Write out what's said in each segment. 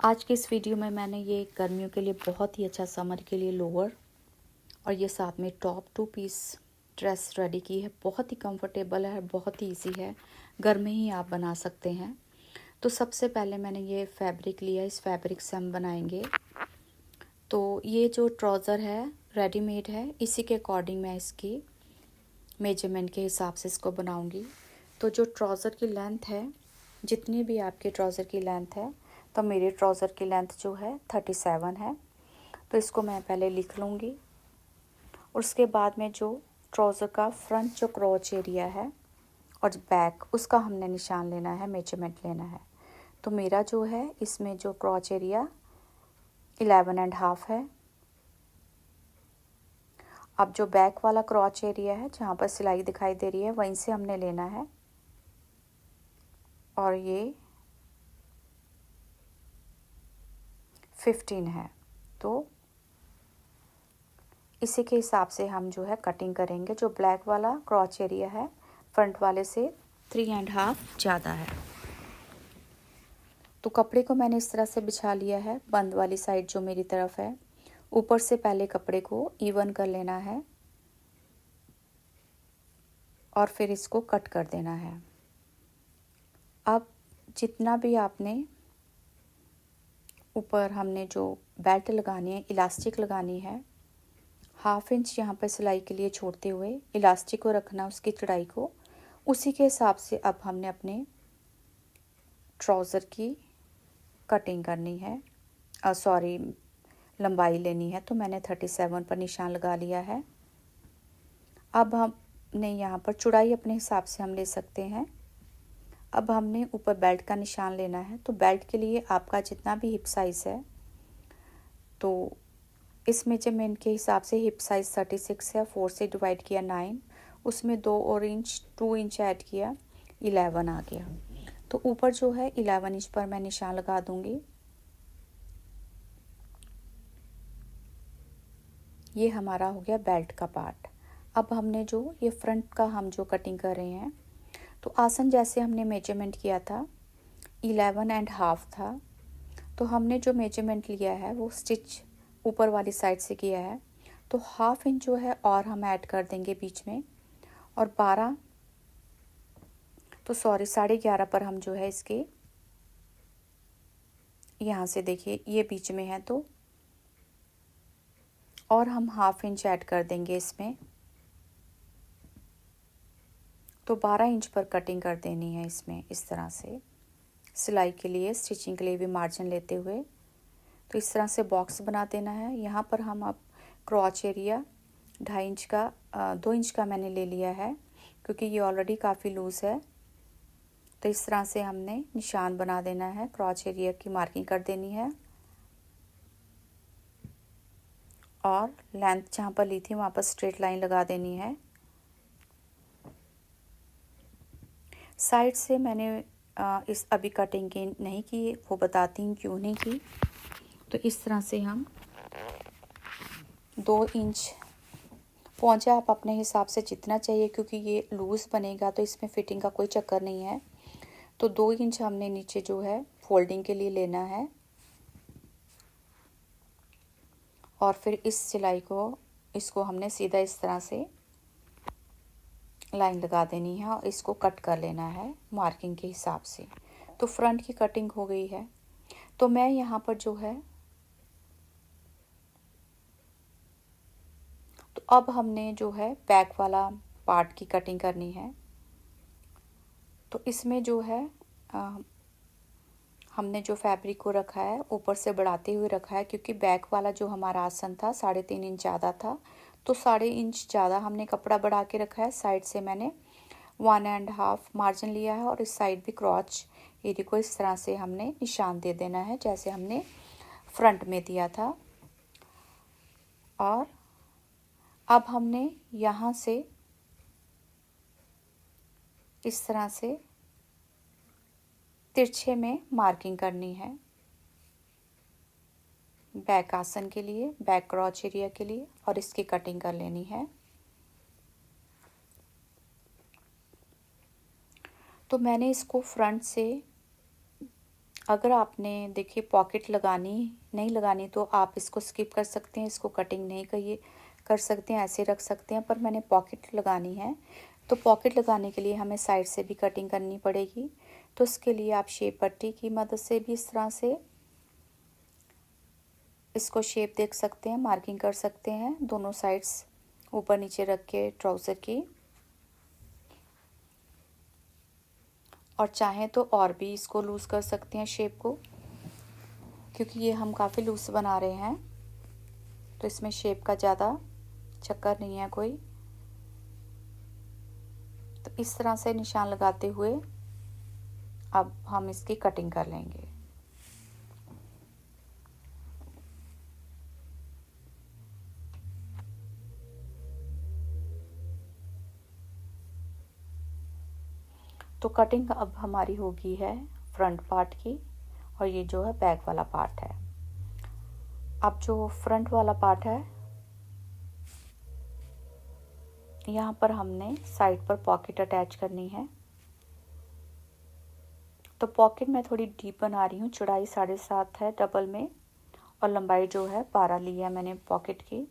आज के इस वीडियो में मैंने ये गर्मियों के लिए बहुत ही अच्छा समर के लिए लोअर और ये साथ में टॉप 2 पीस ड्रेस रेडी की है। बहुत ही कंफर्टेबल है, बहुत ही इजी है, घर में ही आप बना सकते हैं। तो सबसे पहले मैंने ये फैब्रिक लिया, इस फैब्रिक से हम बनाएंगे। तो ये जो ट्राउज़र है रेडीमेड है, इसी के अकॉर्डिंग मैं इसकी मेजरमेंट के हिसाब से इसको बनाऊंगी। तो जो ट्राउज़र की लेंथ है, जितनी भी आपके ट्राउज़र की लेंथ है, तो मेरे ट्राउज़र की लेंथ जो है 37 है। तो इसको मैं पहले लिख लूँगी और उसके बाद में जो ट्राउज़र का फ्रंट जो क्रॉच एरिया है और बैक, उसका हमने निशान लेना है, मेजरमेंट लेना है। तो मेरा जो है इसमें जो क्रॉच एरिया 11.5 है। अब जो बैक वाला क्रॉच एरिया है, जहाँ पर सिलाई दिखाई दे रही है, वहीं से हमने लेना है और ये 15 है। तो इसी के हिसाब से हम जो है कटिंग करेंगे। जो ब्लैक वाला क्रॉच एरिया है फ्रंट वाले से 3.5 ज़्यादा है। तो कपड़े को मैंने इस तरह से बिछा लिया है, बंद वाली साइड जो मेरी तरफ है। ऊपर से पहले कपड़े को इवन कर लेना है और फिर इसको कट कर देना है। अब जितना भी आपने ऊपर हमने जो बेल्ट लगानी है, इलास्टिक लगानी है, 1/2 इंच यहाँ पर सिलाई के लिए छोड़ते हुए इलास्टिक को रखना, उसकी चौड़ाई को। उसी के हिसाब से अब हमने अपने ट्राउज़र की कटिंग करनी है, सॉरी लंबाई लेनी है। तो मैंने 37 पर निशान लगा लिया है। अब हमने यहाँ पर चौड़ाई अपने हिसाब से हम ले सकते हैं। अब हमने ऊपर बेल्ट का निशान लेना है। तो बेल्ट के लिए आपका जितना भी हिप साइज़ है, तो इस मेजरमेंट के हिसाब से हिप साइज़ 36 है, 4 से डिवाइड किया 9, उसमें 2 इंच ऐड किया, 11 आ गया। तो ऊपर जो है 11 इंच पर मैं निशान लगा दूंगी। ये हमारा हो गया बेल्ट का पार्ट। अब हमने जो ये फ्रंट का हम जो कटिंग कर रहे हैं, तो आसन जैसे हमने मेजरमेंट किया था 11.5 था। तो हमने जो मेजरमेंट लिया है वो स्टिच ऊपर वाली साइड से किया है। तो 1/2 इंच जो है और हम ऐड कर देंगे बीच में, और 12 तो सॉरी 11.5 पर हम जो है इसके यहाँ से देखिए ये बीच में है, तो और हम 1/2 इंच ऐड कर देंगे इसमें। तो 12 इंच पर कटिंग कर देनी है इसमें, इस तरह से सिलाई के लिए, स्टिचिंग के लिए भी मार्जिन लेते हुए। तो इस तरह से बॉक्स बना देना है। यहाँ पर हम अब क्रॉच एरिया 2.5 इंच का 2 इंच का मैंने ले लिया है, क्योंकि ये ऑलरेडी काफ़ी लूज़ है। तो इस तरह से हमने निशान बना देना है, क्रॉच एरिया की मार्किंग कर देनी है और लेंथ जहाँ पर ली थी वहाँ पर स्ट्रेट लाइन लगा देनी है। साइड से मैंने इस अभी कटिंग की नहीं की, वो बताती हूँ क्यों नहीं की। तो इस तरह से हम 2 इंच पहुँचा, आप अपने हिसाब से जितना चाहिए, क्योंकि ये लूज़ बनेगा तो इसमें फिटिंग का कोई चक्कर नहीं है। तो 2 इंच हमने नीचे जो है फोल्डिंग के लिए लेना है और फिर इस सिलाई को, इसको हमने सीधा इस तरह से लाइन लगा देनी है और इसको कट कर लेना है मार्किंग के हिसाब से। तो फ्रंट की कटिंग हो गई है। तो मैं यहाँ पर जो है, तो अब हमने जो है बैक वाला पार्ट की कटिंग करनी है। तो इसमें जो है हमने जो फैब्रिक को रखा है ऊपर से बढ़ाते हुए रखा है, क्योंकि बैक वाला जो हमारा आसन था 3.5 इंच ज़्यादा था। तो 1.5 इंच ज़्यादा हमने कपड़ा बढ़ा के रखा है। साइड से मैंने 1.5 मार्जिन लिया है और इस साइड भी क्रॉच एरिया को इस तरह से हमने निशान दे देना है, जैसे हमने फ्रंट में दिया था। और अब हमने यहाँ से इस तरह से तिरछे में मार्किंग करनी है, बैक आसन के लिए, बैक क्रॉच एरिया के लिए, और इसकी कटिंग कर लेनी है। तो मैंने इसको फ्रंट से अगर आपने देखिए पॉकेट लगानी नहीं लगानी तो आप इसको स्किप कर सकते हैं, इसको कटिंग नहीं करिए कर सकते हैं, ऐसे रख सकते हैं, पर मैंने पॉकेट लगानी है। तो पॉकेट लगाने के लिए हमें साइड से भी कटिंग करनी पड़ेगी। तो इसके लिए आप शेप पट्टी की मदद से भी इस तरह से इसको शेप देख सकते हैं, मार्किंग कर सकते हैं दोनों साइड्स ऊपर नीचे रख के ट्राउज़र की। और चाहें तो और भी इसको लूज़ कर सकते हैं शेप को, क्योंकि ये हम काफ़ी लूज़ बना रहे हैं तो इसमें शेप का ज़्यादा चक्कर नहीं है कोई। तो इस तरह से निशान लगाते हुए अब हम इसकी कटिंग कर लेंगे। तो कटिंग अब हमारी होगी है फ्रंट पार्ट की, और ये जो है बैक वाला पार्ट है। अब जो फ्रंट वाला पार्ट है यहाँ पर हमने साइड पर पॉकेट अटैच करनी है। तो पॉकेट मैं थोड़ी डीप बना रही हूँ, चौड़ाई 7.5 है डबल में, और लंबाई जो है 12 ली है मैंने पॉकेट की।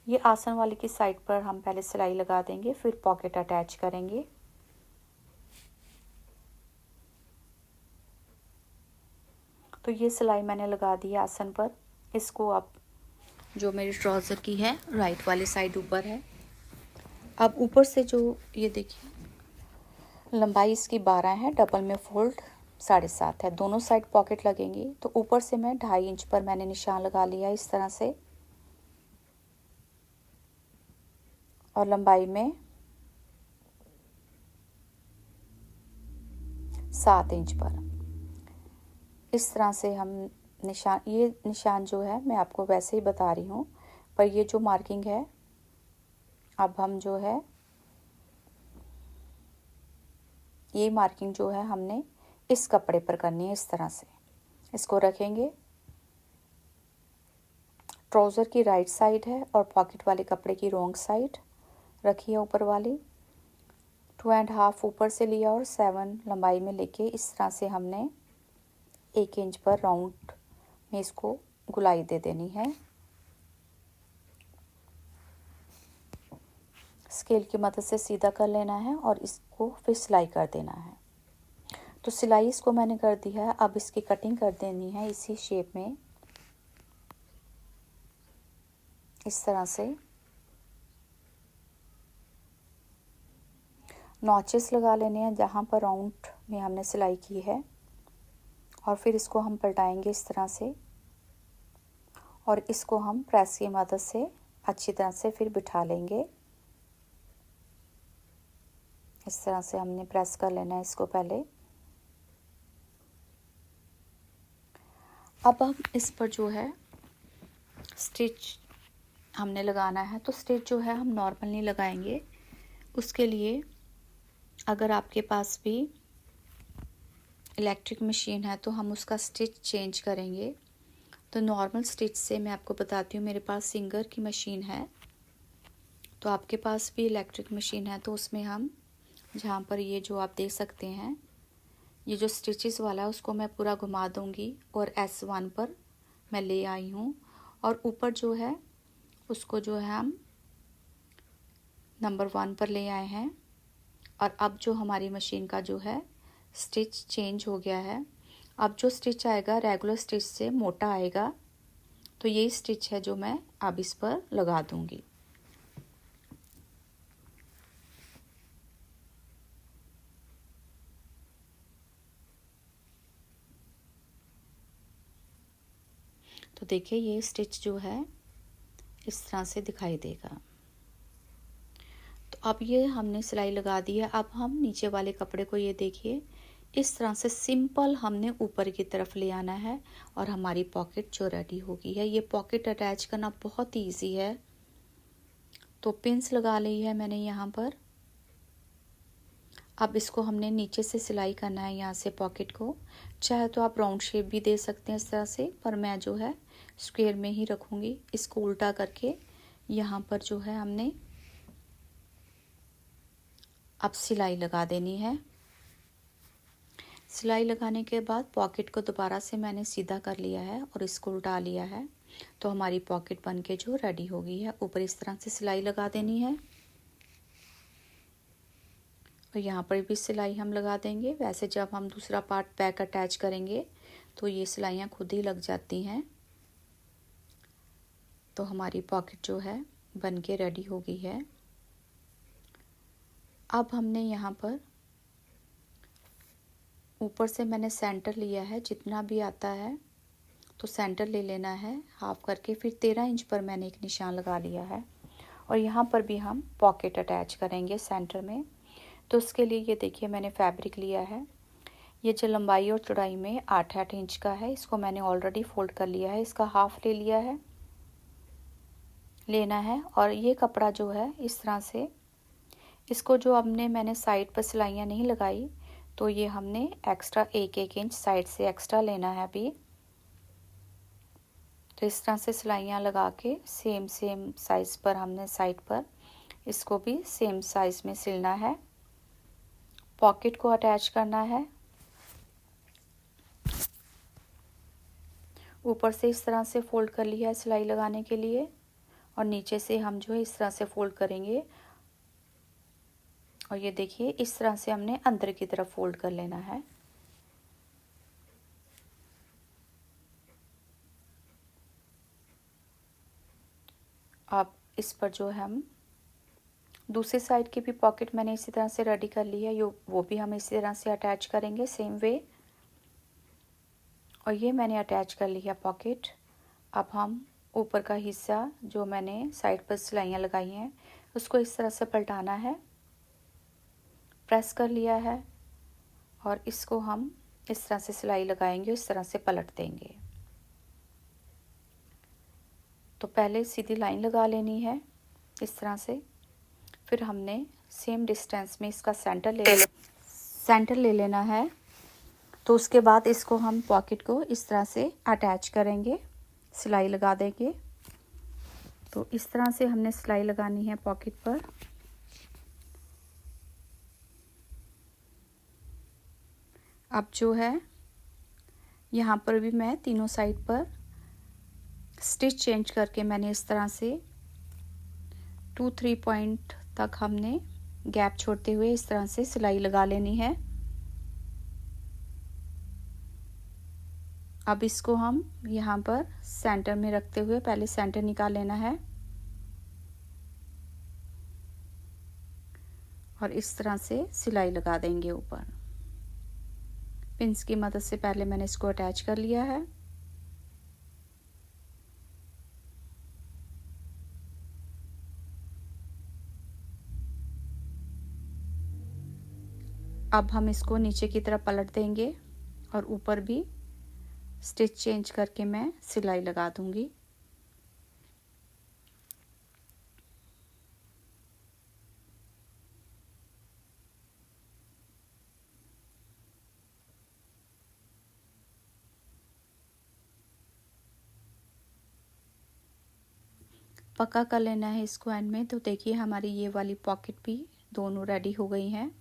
ये आसन वाले की साइड पर हम पहले सिलाई लगा देंगे, फिर पॉकेट अटैच करेंगे। तो ये सिलाई मैंने लगा दी है आसन पर। इसको अब जो मेरे ट्राउज़र की है राइट वाली साइड ऊपर है। अब ऊपर से जो ये देखिए लंबाई इसकी 12 है, डबल में फोल्ड 7.5 है, दोनों साइड पॉकेट लगेंगी। तो ऊपर से मैं 2.5 इंच पर मैंने निशान लगा लिया इस तरह से, और लंबाई में 7 इंच पर इस तरह से हम ये निशान जो है मैं आपको वैसे ही बता रही हूँ, पर ये जो मार्किंग है अब हम जो है ये मार्किंग जो है हमने इस कपड़े पर करनी है। इस तरह से इसको रखेंगे। ट्राउज़र की राइट साइड है और पॉकेट वाले कपड़े की रॉन्ग साइड रखी है ऊपर वाली। 2.5 ऊपर से लिया और 7 लंबाई में लेके इस तरह से हमने 1 इंच पर राउंड में इसको गुलाई दे देनी है। स्केल की मदद से सीधा कर लेना है और इसको फिर सिलाई कर देना है। तो सिलाई इसको मैंने कर दी है। अब इसकी कटिंग कर देनी है इसी शेप में, इस तरह से नॉचेस लगा लेने हैं जहाँ पर राउंड में हमने सिलाई की है, और फिर इसको हम पलटाएंगे इस तरह से, और इसको हम प्रेस की मदद से अच्छी तरह से फिर बिठा लेंगे। इस तरह से हमने प्रेस कर लेना है इसको पहले। अब हम इस पर जो है स्टिच हमने लगाना है। तो स्टिच जो है हम नॉर्मल नहीं लगाएंगे, उसके लिए अगर आपके पास भी इलेक्ट्रिक मशीन है तो हम उसका स्टिच चेंज करेंगे। तो नॉर्मल स्टिच से मैं आपको बताती हूँ, मेरे पास सिंगर की मशीन है। तो आपके पास भी इलेक्ट्रिक मशीन है तो उसमें हम जहाँ पर ये जो आप देख सकते हैं ये जो स्टिचेस वाला है उसको मैं पूरा घुमा दूँगी, और S1 पर मैं ले आई हूँ, और ऊपर जो है उसको जो है हम नंबर 1 पर ले आए हैं। और अब जो हमारी मशीन का जो है स्टिच चेंज हो गया है। अब जो स्टिच आएगा रेगुलर स्टिच से मोटा आएगा। तो यही स्टिच है जो मैं अब इस पर लगा दूँगी। तो देखिए ये स्टिच जो है इस तरह से दिखाई देगा। तो अब ये हमने सिलाई लगा दी है। अब हम नीचे वाले कपड़े को ये देखिए इस तरह से सिंपल हमने ऊपर की तरफ ले आना है, और हमारी पॉकेट जो रेडी हो गई है। ये पॉकेट अटैच करना बहुत ईजी है। तो पिंस लगा ली है मैंने यहाँ पर। अब इसको हमने नीचे से सिलाई करना है यहाँ से पॉकेट को। चाहे तो आप राउंड शेप भी दे सकते हैं इस तरह से, पर मैं जो है स्क्वायर में ही रखूँगी। इसको उल्टा करके यहाँ पर जो है हमने अब सिलाई लगा देनी है। सिलाई लगाने के बाद पॉकेट को दोबारा से मैंने सीधा कर लिया है और इसको उल्टा लिया है, तो हमारी पॉकेट बन के जो रेडी हो गई है। ऊपर इस तरह से सिलाई लगा देनी है और यहाँ पर भी सिलाई हम लगा देंगे। वैसे जब हम दूसरा पार्ट बैक अटैच करेंगे तो ये सिलाइयाँ खुद ही लग जाती हैं। तो हमारी पॉकेट जो है बन के रेडी हो गई है। अब हमने यहाँ पर ऊपर से मैंने सेंटर लिया है, जितना भी आता है तो सेंटर ले लेना है हाफ करके। फिर 13 इंच पर मैंने एक निशान लगा लिया है और यहाँ पर भी हम पॉकेट अटैच करेंगे सेंटर में। तो उसके लिए ये देखिए मैंने फैब्रिक लिया है। ये जो लंबाई और चौड़ाई में 8-8 इंच का है, इसको मैंने ऑलरेडी फोल्ड कर लिया है। इसका हाफ ले लिया है, लेना है। और ये कपड़ा जो है इस तरह से, इसको जो मैंने साइड पर सिलाइयाँ नहीं लगाई, तो ये हमने एक्स्ट्रा 1-1 इंच साइड से एक्स्ट्रा लेना है अभी। तो इस तरह से सिलाइयाँ लगा के सेम साइज़ पर हमने साइड पर इसको भी सेम साइज़ में सिलना है। पॉकेट को अटैच करना है। ऊपर से इस तरह से फोल्ड कर लिया है सिलाई लगाने के लिए और नीचे से हम जो है इस तरह से फोल्ड करेंगे। और ये देखिए इस तरह से हमने अंदर की तरफ फोल्ड कर लेना है। अब इस पर जो है हम दूसरी साइड की भी पॉकेट मैंने इसी तरह से रेडी कर ली है, वो भी हम इसी तरह से अटैच करेंगे सेम वे। और ये मैंने अटैच कर लिया पॉकेट। अब हम ऊपर का हिस्सा जो मैंने साइड पर सिलाइयाँ लगाई हैं उसको इस तरह से पलटाना है, प्रेस कर लिया है और इसको हम इस तरह से सिलाई लगाएंगे, इस तरह से पलट देंगे। तो पहले सीधी लाइन लगा लेनी है इस तरह से। फिर हमने सेम डिस्टेंस में इसका सेंटर ले लेना है। तो उसके बाद इसको हम पॉकेट को इस तरह से अटैच करेंगे, सिलाई लगा देंगे। तो इस तरह से हमने सिलाई लगानी है पॉकेट पर। अब जो है यहाँ पर भी मैं तीनों साइड पर स्टिच चेंज करके मैंने इस तरह से 2-3 पॉइंट तक हमने गैप छोड़ते हुए इस तरह से सिलाई लगा लेनी है। अब इसको हम यहाँ पर सेंटर में रखते हुए पहले सेंटर निकाल लेना है और इस तरह से सिलाई लगा देंगे ऊपर। पिंस की मदद से पहले मैंने इसको अटैच कर लिया है। अब हम इसको नीचे की तरफ पलट देंगे और ऊपर भी स्टिच चेंज करके मैं सिलाई लगा दूंगी। पक्का कर लेना है इसको एंड में। तो देखिए हमारी ये वाली पॉकेट भी दोनों रेडी हो गई हैं।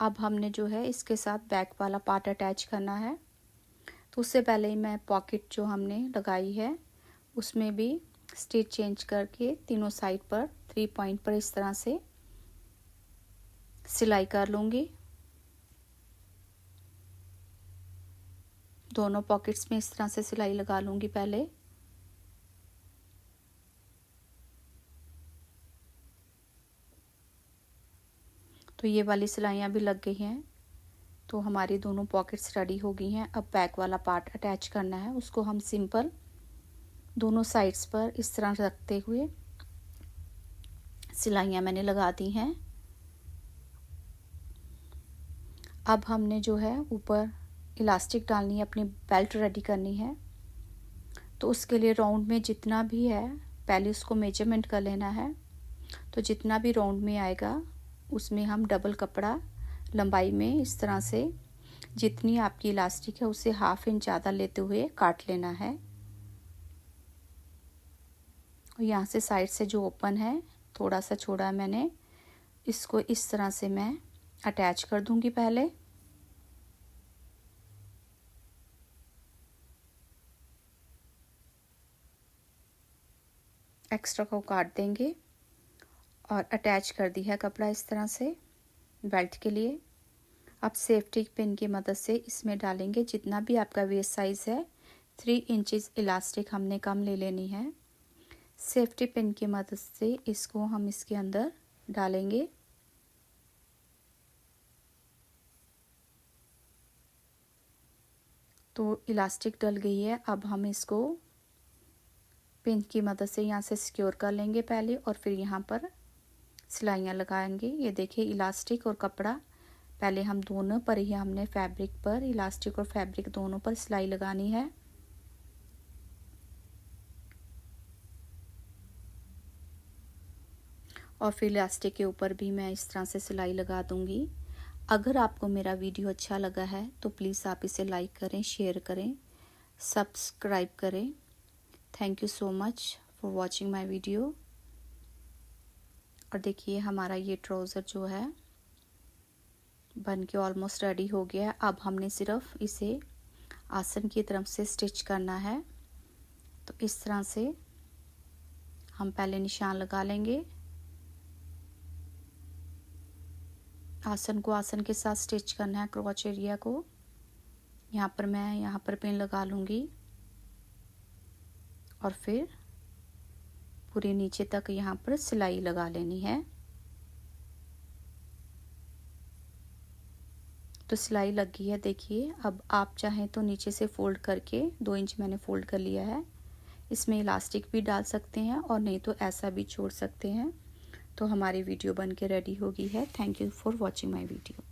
अब हमने जो है इसके साथ बैक वाला पार्ट अटैच करना है। तो उससे पहले ही मैं पॉकेट जो हमने लगाई है उसमें भी स्टिच चेंज करके तीनों साइड पर 3 पॉइंट पर इस तरह से सिलाई कर लूँगी। दोनों पॉकेट्स में इस तरह से सिलाई लगा लूँगी पहले। तो ये वाली सिलाइयाँ भी लग गई हैं। तो हमारी दोनों पॉकेट्स रेडी हो गई हैं। अब बैक वाला पार्ट अटैच करना है, उसको हम सिंपल दोनों साइड्स पर इस तरह रखते हुए सिलाइयाँ मैंने लगा दी हैं। अब हमने जो है ऊपर इलास्टिक डालनी है, अपनी बेल्ट रेडी करनी है। तो उसके लिए राउंड में जितना भी है पहले उसको मेजरमेंट कर लेना है। तो जितना भी राउंड में आएगा उसमें हम डबल कपड़ा लंबाई में इस तरह से जितनी आपकी इलास्टिक है उससे 1/2 इंच ज़्यादा लेते हुए काट लेना है। और यहाँ से साइड से जो ओपन है थोड़ा सा छोड़ा मैंने, इसको इस तरह से मैं अटैच कर दूंगी पहले। एक्स्ट्रा को काट देंगे और अटैच कर दी है कपड़ा इस तरह से बेल्ट के लिए। अब सेफ्टी पिन की मदद से इसमें डालेंगे जितना भी आपका वेस्ट साइज़ है। 3 इंचेस इलास्टिक हमने कम ले लेनी है। सेफ्टी पिन की मदद से इसको हम इसके अंदर डालेंगे। तो इलास्टिक डल गई है। अब हम इसको पिन की मदद से यहाँ से सिक्योर कर लेंगे पहले और फिर यहाँ पर सिलाइयाँ लगाएंगे। ये देखिए इलास्टिक और कपड़ा, पहले हम दोनों पर ही हमने फैब्रिक पर, इलास्टिक और फैब्रिक दोनों पर सिलाई लगानी है। और फिर इलास्टिक के ऊपर भी मैं इस तरह से सिलाई लगा दूंगी। अगर आपको मेरा वीडियो अच्छा लगा है तो प्लीज़ आप इसे लाइक करें, शेयर करें, सब्सक्राइब करें। Thank you so much for watching my video. और देखिए हमारा ये ट्राउज़र जो है बन के ऑलमोस्ट रेडी हो गया है। अब हमने सिर्फ इसे आसन की तरफ से स्टिच करना है। तो इस तरह से हम पहले निशान लगा लेंगे। आसन को आसन के साथ स्टिच करना है, क्रॉच एरिया को। यहाँ पर मैं यहाँ पर पिन लगा लूँगी और फिर पूरे नीचे तक यहाँ पर सिलाई लगा लेनी है। तो सिलाई लग गई है देखिए। अब आप चाहें तो नीचे से फोल्ड करके 2 इंच मैंने फोल्ड कर लिया है। इसमें इलास्टिक भी डाल सकते हैं और नहीं तो ऐसा भी छोड़ सकते हैं। तो हमारी वीडियो बन के रेडी हो गई है। Thank you for watching my video.